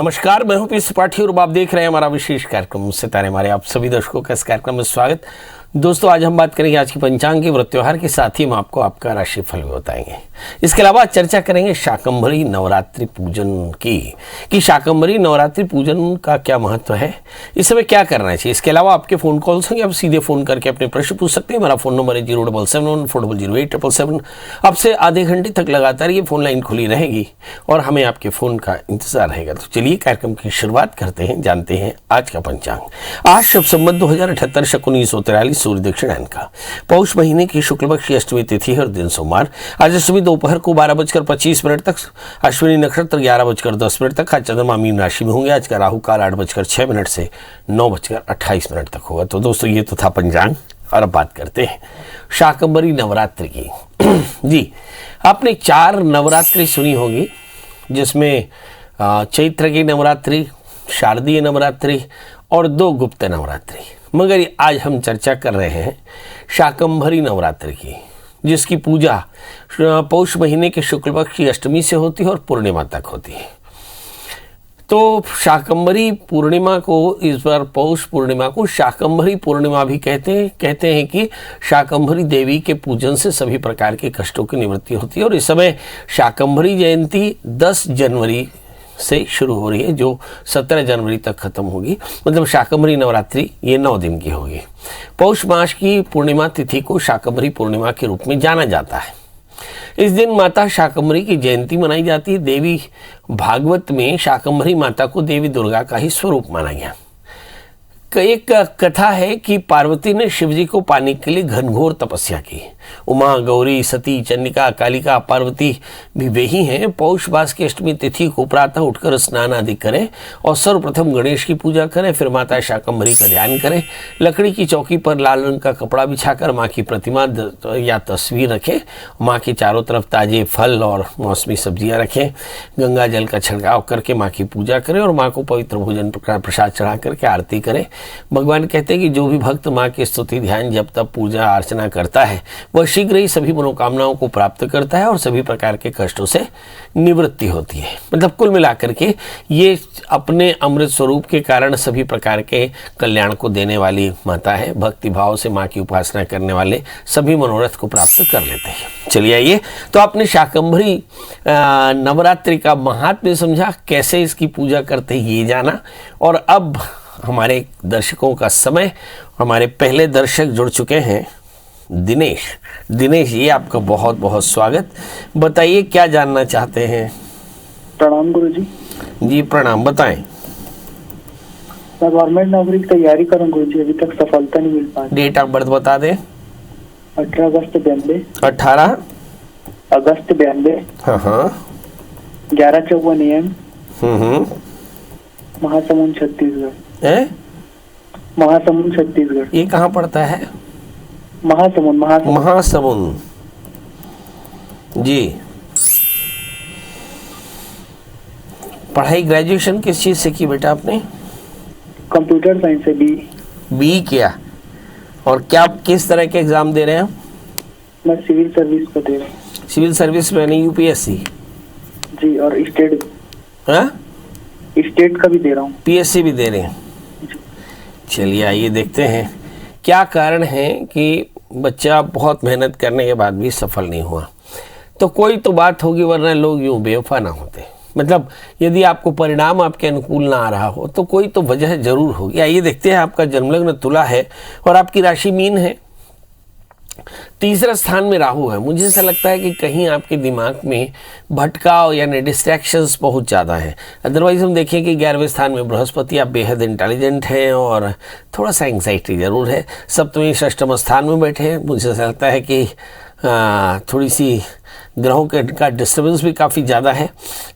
नमस्कार, मैं हूं पी त्रिपाठी और आप देख रहे हैं हमारा विशेष कार्यक्रम सितारे हमारे। आप सभी दर्शकों का इस कार्यक्रम में स्वागत। दोस्तों, आज हम बात करेंगे आज की पंचांग के व्रत त्योहार के साथ ही हम आपको आपका राशिफल भी बताएंगे। इसके अलावा चर्चा करेंगे शाकंभरी नवरात्रि पूजन की कि शाकंभरी नवरात्रि पूजन का क्या महत्व है, इस समय क्या करना चाहिए। इसके अलावा आपके फ़ोन कॉल्स होंगे, आप सीधे फ़ोन करके अपने प्रश्न पूछ सकते हैं। हमारा फ़ोन नंबर है 077140877। अब से आधे घंटे तक लगातार ये फ़ोन लाइन खुली रहेगी और हमें आपके फ़ोन का इंतज़ार रहेगा। तो चलिए कार्यक्रम की शुरुआत करते हैं, जानते हैं आज का पंचांग। आज शुभ संवत 2078 शक 1943 सूर्य दक्षिणायन का पौष महीने की शुक्ल पक्ष की अष्टमी तिथि है और दिन सोमवार। आज अष्टमी दोपहर को 12:25 तक, अश्विनी नक्षत्र 11:10 तक। आज चंद्रमा मीन राशि में होंगे। आज का राहु काल 8:06 से 9:28 तक होगा। तो दोस्तों, ये तो था पंचांग और अब बात करते हैं शाकंभरी नवरात्रि की। जी, आपने 4 नवरात्रि सुनी होगी, जिसमें चैत्र की नवरात्रि, शारदीय नवरात्रि और 2 गुप्त नवरात्रि। मगर आज हम चर्चा कर रहे हैं शाकंभरी नवरात्रि की, जिसकी पूजा पौष महीने के शुक्ल पक्ष की अष्टमी से होती है और पूर्णिमा तक होती है। तो शाकंभरी पूर्णिमा को, इस बार पौष पूर्णिमा को शाकंभरी पूर्णिमा भी कहते हैं कि शाकंभरी देवी के पूजन से सभी प्रकार के कष्टों की निवृत्ति होती है। और इस समय शाकंभरी जयंती 10 जनवरी से शुरू हो रही है, जो 17 जनवरी तक खत्म होगी। मतलब शाकंभरी नवरात्रि ये 9 दिन की होगी। पौष मास की पूर्णिमा तिथि को शाकंभरी पूर्णिमा के रूप में जाना जाता है। इस दिन माता शाकंभरी की जयंती मनाई जाती है। देवी भागवत में शाकंभरी माता को देवी दुर्गा का ही स्वरूप माना गया। एक कथा है कि पार्वती ने शिवजी को पाने के लिए घनघोर तपस्या की। उमा, गौरी, सती, चंडिका, कालिका, पार्वती भी वे ही हैं। पौष मास की अष्टमी तिथि को प्रातः उठकर स्नान आदि करें और सर्वप्रथम गणेश की पूजा करें, फिर माता शाकंभरी का ध्यान करें। लकड़ी की चौकी पर लाल रंग का कपड़ा बिछाकर माँ की प्रतिमा या तस्वीर रखें। माँ के चारों तरफ ताजे फल और मौसमी सब्जियाँ रखें। गंगा जल का छिड़काव करके माँ की पूजा करें और माँ को पवित्र भोजन प्रसाद चढ़ा करके आरती करें। भगवान कहते हैं कि जो भी भक्त माँ की स्तुति, ध्यान, जब तब पूजा अर्चना करता है, वह शीघ्र ही सभी मनोकामनाओं को प्राप्त करता है और सभी प्रकार के कष्टों से निवृत्ति होती है। मतलब कुल मिलाकर के ये अपने अमृत स्वरूप के कारण सभी प्रकार के कल्याण को देने वाली माता है। भक्ति भाव से माँ की उपासना करने वाले सभी मनोरथ को प्राप्त कर लेते हैं। चलिए आइए, तो आपने शाकंभरी नवरात्रि का महात्म्य समझा, कैसे इसकी पूजा करते हैं ये जाना। और अब हमारे दर्शकों का समय, हमारे पहले दर्शक जुड़ चुके हैं दिनेश, ये आपका बहुत बहुत स्वागत। बताइए क्या जानना चाहते हैं। प्रणाम गुरुजी। जी प्रणाम, बताएं। मैं गवर्नमेंट नौकरी की तैयारी करूँ गुरुजी, अभी तक सफलता नहीं मिल पा रही। डेट ऑफ बर्थ बता दें। 18 अगस्त 92। 18 अगस्त 92। हाँ 11:54 AM। महासमुंद छत्तीसगढ़। महासमुंद छत्तीसगढ़। ये कहाँ पड़ता है? महासमुंद। जी। पढ़ाई ग्रेजुएशन किस चीज से की बेटा आपने? कंप्यूटर साइंस से बी किया। और क्या किस तरह के एग्जाम दे रहे हैं? मैं सिविल सर्विस को दे रहा हूँ। सिविल सर्विस में नहीं, यूपीएससी? जी, और स्टेट का भी दे रहा हूँ। पीएससी भी दे रहे हैं। चलिए आइए देखते हैं क्या कारण है कि बच्चा बहुत मेहनत करने के बाद भी सफल नहीं हुआ। तो कोई तो बात होगी, वरना लोग यूँ बेवफा ना होते। मतलब यदि आपको परिणाम आपके अनुकूल ना आ रहा हो तो कोई तो वजह जरूर होगी। आइए देखते हैं। आपका जन्मलग्न तुला है और आपकी राशि मीन है। 3रा स्थान में राहु है। मुझे ऐसा लगता है कि कहीं आपके दिमाग में भटकाव यानी डिस्ट्रैक्शंस बहुत ज़्यादा हैं। अदरवाइज हम देखें कि 11वें स्थान में बृहस्पति, आप बेहद इंटेलिजेंट हैं और थोड़ा सा एंग्जाइटी ज़रूर है। सप्तमी षष्ठम स्थान में बैठे हैं। मुझे ऐसा लगता है कि थोड़ी सी ग्रहों का डिस्टर्बेंस भी काफ़ी ज़्यादा है,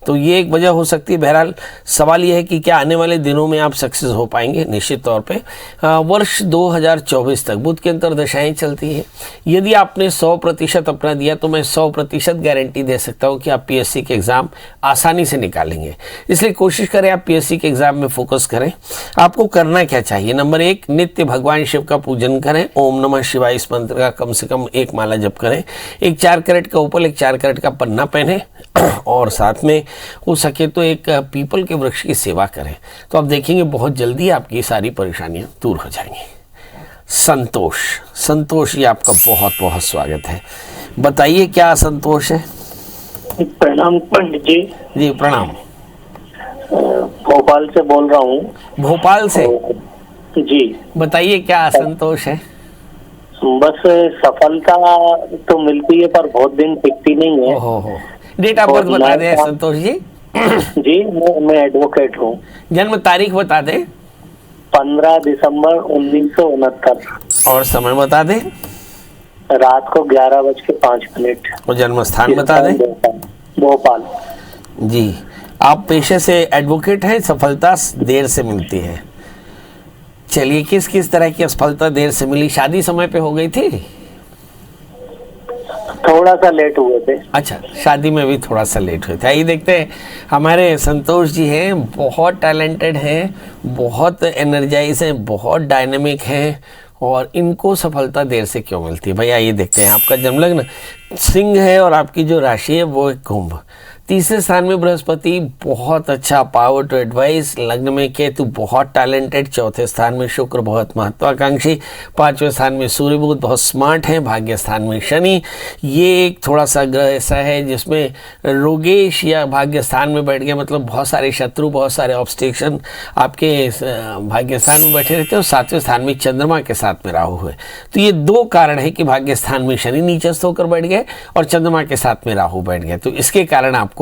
तो ये एक वजह हो सकती है। बहरहाल सवाल ये है कि क्या आने वाले दिनों में आप सक्सेस हो पाएंगे? निश्चित तौर पे। वर्ष 2024 तक बुध की अंतर्दशाएँ चलती हैं। यदि आपने 100% अपना दिया तो मैं 100% गारंटी दे सकता हूँ कि आप पीएससी के एग्ज़ाम आसानी से निकालेंगे। इसलिए कोशिश करें आप पीएससी के एग्ज़ाम में फोकस करें। आपको करना क्या चाहिए? नंबर 1, नित्य भगवान शिव का पूजन करें। ओम नमः शिवाय इस मंत्र का कम से कम 1 माला जप करें। एक 4 कैरेट का उपल, एक 4 4 कैरेट का पन्ना पहने और साथ में हो सके तो एक पीपल के वृक्ष की सेवा करें, तो आप देखेंगे बहुत जल्दी आपकी सारी परेशानियां दूर हो जाएंगी। संतोष, संतोष जी आपका बहुत बहुत स्वागत है। बताइए क्या संतोष है? प्रणाम पंडित जी। जी प्रणाम। भोपाल से बोल रहा हूँ। भोपाल से? जी बताइए क्या असंतोष है? बस सफलता तो मिलती है पर बहुत दिन टिकती नहीं है। ओहो, डेट ऑफ बर्थ बता दें संतोष जी। जी मैं एडवोकेट हूँ। जन्म तारीख बता दें। 15 दिसंबर 1969 और समय बता दें। रात को 11:05। और जन्म स्थान बता दें। भोपाल। जी, आप पेशे से एडवोकेट हैं, सफलता देर से मिलती है। चलिए, किस किस तरह की असफलता देर से मिली? शादी समय पे हो गई थी? थोड़ा सा लेट हुए थे। अच्छा, शादी में भी थोड़ा सा लेट हुए थे। आइए देखते हैं, हमारे संतोष जी हैं, बहुत टैलेंटेड हैं, बहुत एनर्जाइज हैं, बहुत डायनेमिक हैं, और इनको सफलता देर से क्यों मिलती है? भाई आइए देखते हैं। आपका जन्म लग्न सिंह है और आपकी जो राशि है वो है कुंभ। तीसरे स्थान में बृहस्पति, बहुत अच्छा, पावर टू एडवाइस। लग्न में केतु, बहुत टैलेंटेड। चौथे स्थान में शुक्र, बहुत महत्वाकांक्षी। पांचवें स्थान में सूर्य बुध, बहुत स्मार्ट है। भाग्य स्थान में शनि, ये एक थोड़ा सा ग्रह ऐसा है जिसमें रोगेश या भाग्य स्थान में बैठ गया, मतलब बहुत सारे शत्रु, बहुत सारे ऑब्स्टिक्शन आपके भाग्य स्थान में बैठे रहते हैं। और सातवें स्थान में चंद्रमा के साथ में राहु है। तो ये दो कारण है कि भाग्य स्थान में शनि नीचस्थ होकर बैठ गए और चंद्रमा के साथ में राहु बैठ गए। तो इसके कारण आपको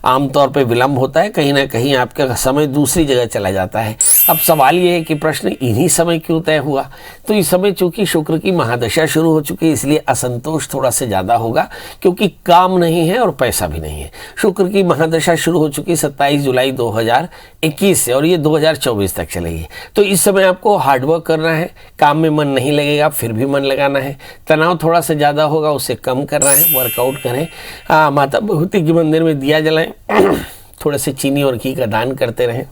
आमतौर पे विलंब होता है, कहीं ना कहीं आपका समय दूसरी जगह चला जाता है। अब सवाल ये है कि प्रश्न इन्हीं समय क्यों तय हुआ? तो इस समय चूंकि शुक्र की महादशा शुरू हो चुकी है, इसलिए असंतोष थोड़ा से ज्यादा होगा, क्योंकि काम नहीं है और पैसा भी नहीं है। शुक्र की महादशा शुरू हो चुकी 27 जुलाई 2021 से, और ये 2024 तक चलेगी। तो इस समय आपको हार्डवर्क करना है, काम में मन नहीं लगेगा फिर भी मन लगाना है। तनाव थोड़ा सा ज्यादा होगा, उसे कम करना है, वर्कआउट करें, माता भगवती के मंदिर में दिया जलाएं, थोड़े से चीनी और घी का दान करते रहें।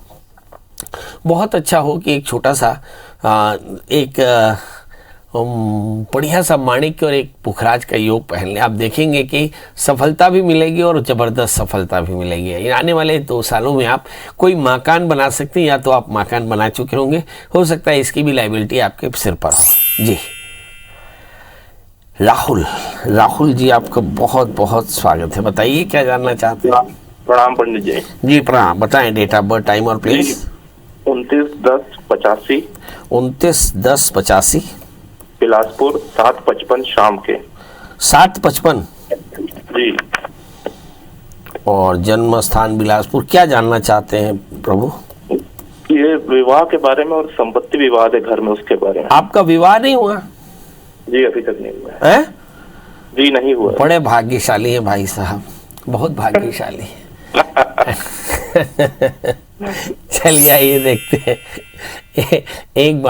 बहुत अच्छा हो कि एक छोटा सा एक बढ़िया सा माणिक्य और एक पुखराज का योग पहन लें। आप देखेंगे कि सफलता भी मिलेगी और ज़बरदस्त सफलता भी मिलेगी। आने वाले 2 सालों में आप कोई मकान बना सकते हैं, या तो आप मकान बना चुके होंगे, हो सकता है इसकी भी लायबिलिटी आपके सिर पर हो। जी राहुल, राहुल जी आपका बहुत बहुत स्वागत है। बताइए क्या जानना चाहते हैं? प्रणाम पंडित जी। जी प्रणाम। बताएं डेट ऑफ बर्थ, टाइम और प्लेस। 29/10/85। 29/10/85। बिलासपुर 7:55 शाम के। 7:55 जी। और जन्म स्थान बिलासपुर। क्या जानना चाहते हैं प्रभु? ये विवाह के बारे में और संपत्ति विवाद है घर में, उसके बारे में। आपका विवाह नहीं हुआ? जी अभी तक नहीं हुआ है? जी नहीं हुआ। बड़े भाग्यशाली हैं भाई साहब, बहुत भाग्यशाली हैं। चलिए आइए देखते हैं। एक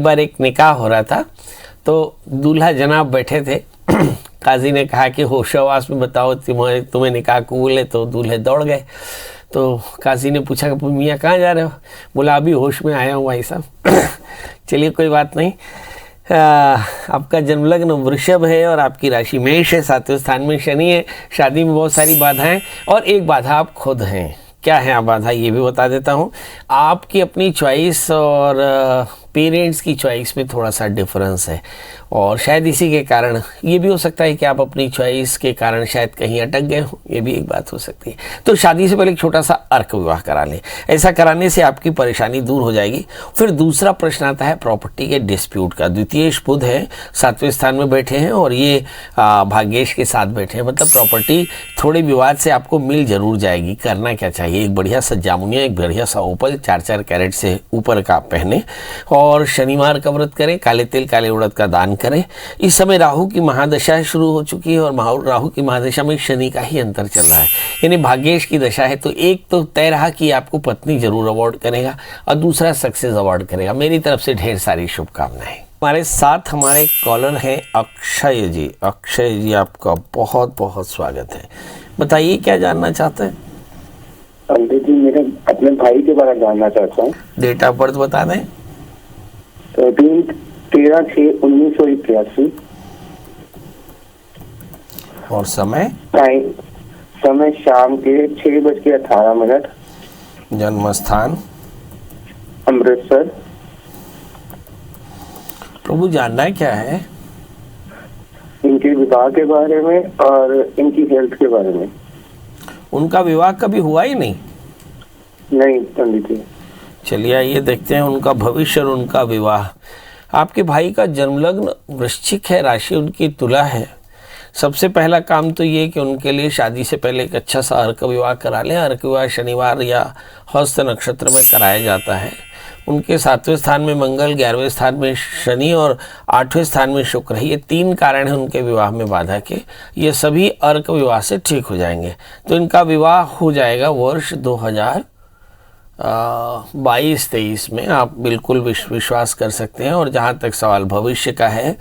बार एक निकाह हो रहा था, तो दूल्हा जनाब बैठे थे। काजी ने कहा कि होशोवास में बताओ तुम्हें निकाह कबूल है? तो दूल्हे दौड़ गए। तो काजी ने पूछा कि मियाँ कहाँ जा रहे हो? बोला अभी होश में आया हूँ भाई साहब। चलिए कोई बात नहीं। आपका जन्म लग्न वृषभ है और आपकी राशि मेष है। 7वें स्थान में शनि है। शादी में बहुत सारी बाधाएं, और एक बाधा आप खुद हैं। क्या है आप बाधा, ये भी बता देता हूँ। आपकी अपनी चॉइस और पेरेंट्स की चॉइस में थोड़ा सा डिफरेंस है, और शायद इसी के कारण ये भी हो सकता है कि आप अपनी चॉइस के कारण शायद कहीं अटक गए हो, ये भी एक बात हो सकती है। तो शादी से पहले एक छोटा सा अर्क विवाह करा लें, ऐसा कराने से आपकी परेशानी दूर हो जाएगी। फिर दूसरा प्रश्न आता है प्रॉपर्टी के डिस्प्यूट का। द्वितीयेश बुध है, 7वें स्थान में बैठे हैं, और ये भाग्येश के साथ बैठे हैं, मतलब प्रॉपर्टी थोड़े विवाद से आपको मिल जरूर जाएगी। करना क्या चाहिए? एक बढ़िया सा जामुनिया, एक बढ़िया सा ओपल 4-4 कैरेट से ऊपर का पहने, और शनिवार का व्रत करें, काले तिल काले उड़द का दान करें। इस समय राहु की महादशा शुरू हो चुकी है, और राहु की महादशा में शनि का ही अंतर चल रहा है, यानी भाग्येश की दशा है। तो एक तो तय रहा कि आपको पत्नी जरूर अवार्ड करेगा, और दूसरा सक्सेस अवार्ड करेगा। मेरी तरफ से ढेर सारी शुभकामनाएं। हमारे साथ हमारे कॉलर हैं अक्षय जी। अक्षय जी आपका बहुत बहुत स्वागत है। बताइए क्या जानना चाहते हैं? पंडित जी मेरे अपने भाई के बारे में जानना चाहता हूँ। डेट ऑफ बर्थ बता दें। 13/6/1981। और समय? समय शाम के 6:18। जन्म स्थान? अमृतसर। प्रभु जानना है क्या है? इनके विवाह के बारे में और इनकी हेल्थ के बारे में। उनका विवाह कभी हुआ ही नहीं? नहीं पंडित जी। चलिए आइए देखते हैं उनका भविष्य और उनका विवाह। आपके भाई का जन्मलग्न वृश्चिक है, राशि उनकी तुला है। सबसे पहला काम तो ये कि उनके लिए शादी से पहले एक अच्छा सा अर्क विवाह करा लें। अर्क विवाह शनिवार या हस्त नक्षत्र में कराया जाता है। उनके 7वें स्थान में मंगल, 11वें स्थान में शनि और 8वें स्थान में शुक्र है। ये 3 कारण हैं उनके विवाह में बाधा के। ये सभी अर्क विवाह से ठीक हो जाएंगे, तो इनका विवाह हो जाएगा वर्ष 2022-23 में। आप बिल्कुल विश्वास कर सकते हैं। और जहाँ तक सवाल भविष्य का है,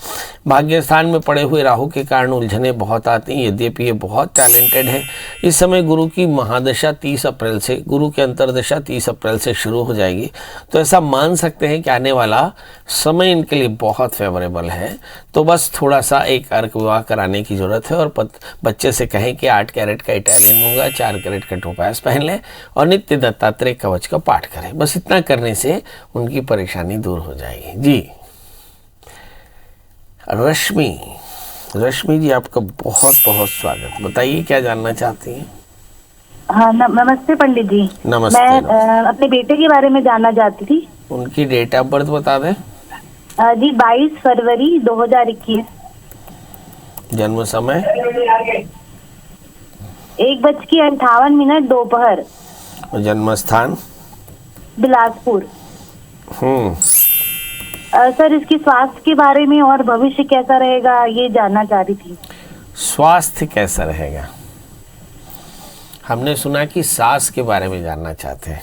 भाग्य स्थान में पड़े हुए राहु के कारण उलझने बहुत आती हैं। यद्यपि ये बहुत टैलेंटेड है। इस समय गुरु की महादशा 30 अप्रैल से, गुरु की अंतर्दशा 30 अप्रैल से शुरू हो जाएगी। तो ऐसा मान सकते हैं कि आने वाला समय इनके लिए बहुत फेवरेबल है। तो बस थोड़ा सा एक अर्क विवाह कराने की ज़रूरत है। और बच्चे से कहें कि 8 कैरेट का इटालियन मूंगा, 4 कैरेट का टोपास पहन लें और नित्य दत्तात्रेय कवच का पाठ करें। बस इतना करने से उनकी परेशानी दूर हो जाएगी। जी रश्मि जी, आपका बहुत बहुत स्वागत। बताइए क्या जानना चाहती हैं? हाँ नमस्ते पंडित जी। नमस्ते। मैं अपने बेटे के बारे में जानना चाहती थी। उनकी डेट ऑफ बर्थ बता दें। जी 22 फरवरी 2021। जन्म समय? 1:58 दोपहर। जन्म स्थान? बिलासपुर। सर इसकी स्वास्थ्य के बारे में और भविष्य कैसा रहेगा ये जानना चाह रही थी। स्वास्थ्य कैसा रहेगा? हमने सुना कि सास के बारे में जानना चाहते हैं।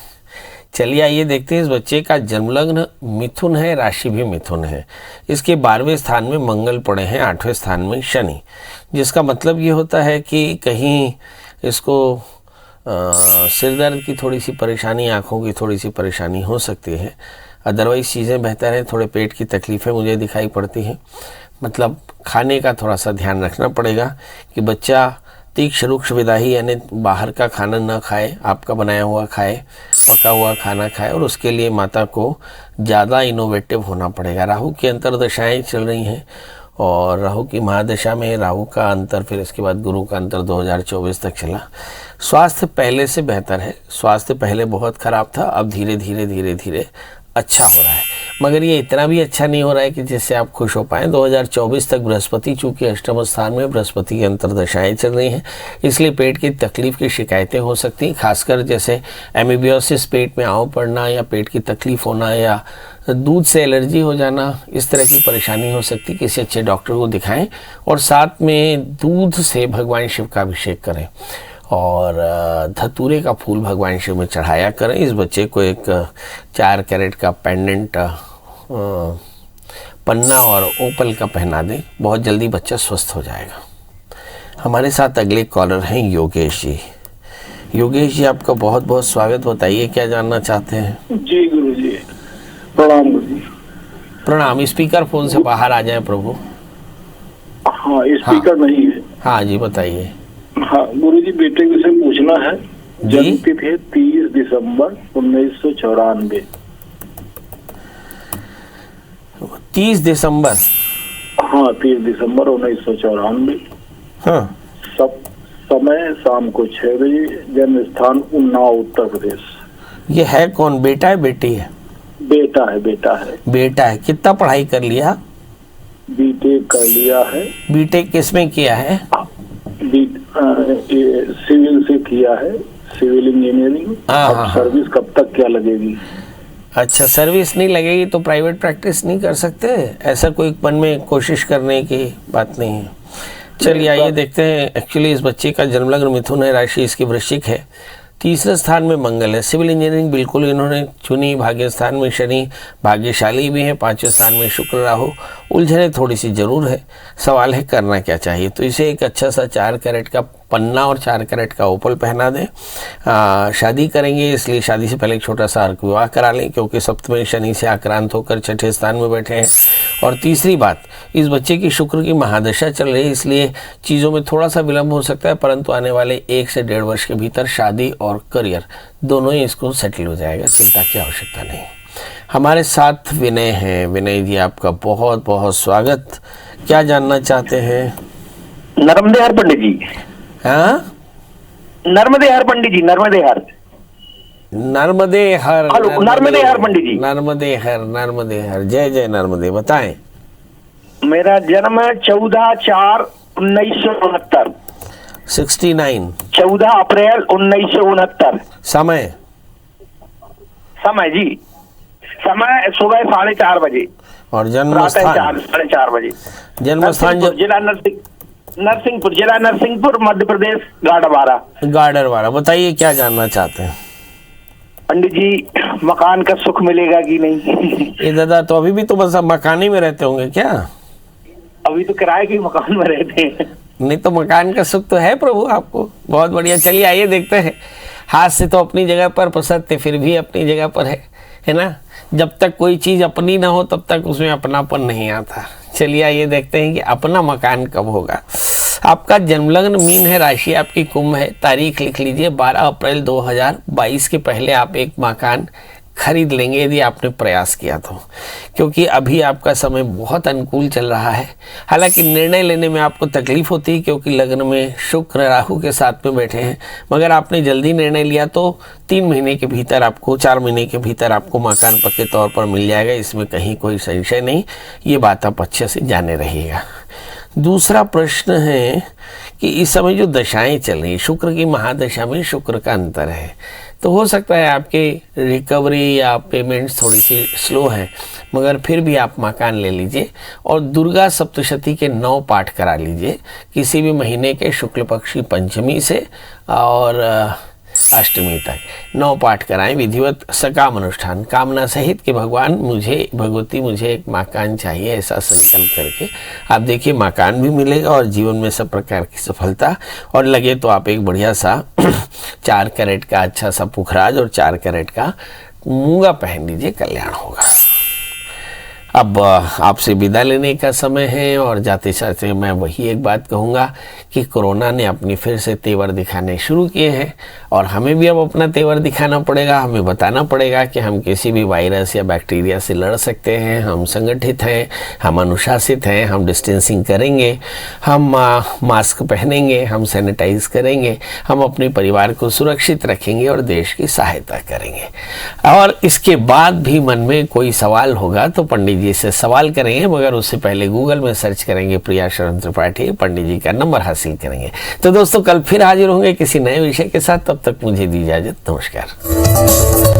चलिए आइए देखते हैं। इस बच्चे का जन्मलग्न मिथुन है, राशि भी मिथुन है। इसके 12वें स्थान में मंगल पड़े हैं, 8वें स्थान में शनि, जिसका मतलब ये होता है कि कहीं इसको सिर दर्द की थोड़ी सी परेशानी, आँखों की थोड़ी सी परेशानी हो सकती है। अदरवाइज़ चीज़ें बेहतर हैं। थोड़े पेट की तकलीफ़ें मुझे दिखाई पड़ती हैं। मतलब खाने का थोड़ा सा ध्यान रखना पड़ेगा कि बच्चा तीक्ष्ण रुक्ष विदाही यानी बाहर का खाना ना खाए, आपका बनाया हुआ खाए, पका हुआ खाना खाए। और उसके लिए माता को ज़्यादा इनोवेटिव होना पड़ेगा। राहु की अंतर्दशाएँ चल रही हैं और राहु की महादशा में राहु का अंतर, फिर इसके बाद गुरु का अंतर 2024 तक चला। स्वास्थ्य पहले से बेहतर है। स्वास्थ्य पहले बहुत ख़राब था, अब धीरे धीरे अच्छा हो रहा है। मगर ये इतना भी अच्छा नहीं हो रहा है कि जिससे आप खुश हो पाएँ। 2024 तक बृहस्पति चूँकि अष्टम स्थान में बृहस्पति की अंतर्दशाएँ चल रही हैं, इसलिए पेट की तकलीफ़ की शिकायतें हो सकती हैं। खासकर जैसे एमीबियोसिस, पेट में आव पड़ना या पेट की तकलीफ़ होना या दूध से एलर्जी हो जाना, इस तरह की परेशानी हो सकती है। किसी अच्छे डॉक्टर को दिखाएं और साथ में दूध से भगवान शिव का अभिषेक करें और धतूरे का फूल भगवान शिव में चढ़ाया करें। इस बच्चे को एक 4 कैरेट का पेंडेंट पन्ना और ओपल का पहना दें। बहुत जल्दी बच्चा स्वस्थ हो जाएगा। हमारे साथ अगले कॉलर हैं योगेश जी। योगेश जी, आपका बहुत बहुत स्वागत। बताइए क्या जानना चाहते हैं? जी गुरु जी, प्रणाम गुरु जी। प्रणाम। स्पीकर फोन से बाहर आ जाए प्रभु। हाँ स्पीकर नहीं है। हाँ जी बताइए। हाँ गुरु जी, बेटे के विषय पूछना है। जन्म तिथि है 30 दिसंबर 1994। 30 दिसंबर? हाँ 30 दिसंबर 1994। हाँ। समय शाम को 6 बजे। जन्म स्थान उन्नाव, उत्तर प्रदेश। ये है कौन, बेटा है बेटी है? बेटा है। बेटा है। कितना पढ़ाई कर लिया? बीटेक कर लिया है। बीटेक किस में किया है? सिविल से किया है, सिविल इंजीनियरिंग। हाँ। सर्विस कब तक क्या लगेगी? अच्छा, सर्विस नहीं लगेगी तो प्राइवेट प्रैक्टिस नहीं कर सकते? ऐसा कोई मन में कोशिश करने की बात नहीं है। चलिए आइए देखते हैं। एक्चुअली इस बच्चे का जन्मलग्न मिथुन है, राशि इसकी वृश्चिक है, 3रे स्थान में मंगल है। सिविल इंजीनियरिंग बिल्कुल इन्होंने चुनी। भाग्य स्थान में शनि भाग्यशाली भी है, 5वें स्थान में शुक्र राहु। उलझने थोड़ी सी जरूर है। सवाल है करना क्या चाहिए। तो इसे एक अच्छा सा 4 कैरेट का पन्ना और 4 कैरेट का ओपल पहना दें। शादी करेंगे इसलिए शादी से पहले एक छोटा सा अर्क विवाह करा लें, क्योंकि 7वें शनि से आक्रांत होकर 6ठे स्थान में बैठे हैं और तीसरी बात, इस बच्चे की शुक्र की महादशा चल रही है, इसलिए चीज़ों में थोड़ा सा विलंब हो सकता है, परंतु आने वाले 1 से 1.5 वर्ष के भीतर शादी और करियर दोनों ही इसको सेटल हो जाएगा, चिंता की आवश्यकता नहीं। हमारे साथ विनय हैं। विनय जी, आपका बहुत बहुत स्वागत। क्या जानना चाहते हैं? नर्मदे हर पंडित जी। हाँ, नर्मदे हर पंडित जी, नर्मदे हर। नर्मदे हर। हेलो, नर्मदे हर पंडित जी। नर्मदे हर, नर्मदे हर, जय जय नर्मदे। बताएं। मेरा जन्म 14/4/1969। 69। 14 अप्रैल 1969। समय? समय जी, समय सुबह 4:30 बजे और जन्म प्रातः स्थान? 4:30 बजे। जन्म स्थान जिला नरसिंहपुर, जिला नरसिंहपुर, मध्य प्रदेश, गाड़वारा। गाडरवाड़ा। बताइए क्या जानना चाहते हैं? पंडित जी, मकान का सुख मिलेगा कि नहीं? ये दादा, तो अभी भी तो बस आप मकान में रहते होंगे क्या? अभी तो किराए के मकान में रहते हैं। नहीं तो मकान का सुख तो है प्रभु आपको। बहुत बढ़िया, चलिए आइए देखते हैं। हाथ से तो अपनी जगह पर पसंद फिर भी अपनी जगह पर है ना। जब तक कोई चीज़ अपनी ना हो तब तक उसमें अपनापन नहीं आता। चलिए आइए देखते हैं कि अपना मकान कब होगा। आपका जन्मलग्न मीन है, राशि आपकी कुंभ है, तारीख लिख लीजिए 12 अप्रैल 2022 के पहले आप एक मकान खरीद लेंगे यदि आपने प्रयास किया तो, क्योंकि अभी आपका समय बहुत अनुकूल चल रहा है। हालांकि निर्णय लेने में आपको तकलीफ होती है क्योंकि लग्न में शुक्र राहु के साथ में बैठे हैं, मगर आपने जल्दी निर्णय लिया तो 3 महीने के भीतर आपको, 4 महीने के भीतर आपको मकान पक्के तौर पर मिल जाएगा। इसमें कहीं कोई संशय नहीं, ये बात आप अच्छे से जाने रहिएगा। दूसरा प्रश्न है कि इस समय जो दशाएं चल रही, शुक्र की महादशा में शुक्र का अंतर है, तो हो सकता है आपकी रिकवरी या पेमेंट्स थोड़ी सी स्लो है, मगर फिर भी आप मकान ले लीजिए और दुर्गा सप्तशती के 9 पाठ करा लीजिए किसी भी महीने के शुक्ल पक्ष की पंचमी से और अष्टमी तक 9 पाठ कराएं विधिवत सकाम अनुष्ठान, कामना सहित कि भगवान मुझे, भगवती मुझे एक मकान चाहिए, ऐसा संकल्प करके आप देखिए मकान भी मिलेगा और जीवन में सब प्रकार की सफलता। और लगे तो आप एक बढ़िया सा 4 कैरेट का अच्छा सा पुखराज और 4 कैरेट का मूंगा पहन लीजिए, कल्याण होगा। अब आपसे विदा लेने का समय है और जाते जाते मैं वही एक बात कहूँगा कि कोरोना ने अपनी फिर से तेवर दिखाने शुरू किए हैं और हमें भी अब अपना तेवर दिखाना पड़ेगा। हमें बताना पड़ेगा कि हम किसी भी वायरस या बैक्टीरिया से लड़ सकते हैं, हम संगठित हैं, हम अनुशासित हैं, हम डिस्टेंसिंग करेंगे, हम मास्क पहनेंगे, हम सैनिटाइज करेंगे, हम अपने परिवार को सुरक्षित रखेंगे और देश की सहायता करेंगे। और इसके बाद भी मन में कोई सवाल होगा तो पंडित जी से सवाल करेंगे, मगर उससे पहले गूगल में सर्च करेंगे प्रिया शरण त्रिपाठी, पंडित जी का नंबर हासिल करेंगे। तो दोस्तों, कल फिर हाजिर होंगे किसी नए विषय के साथ। तब तक मुझे दी इजाजत। नमस्कार।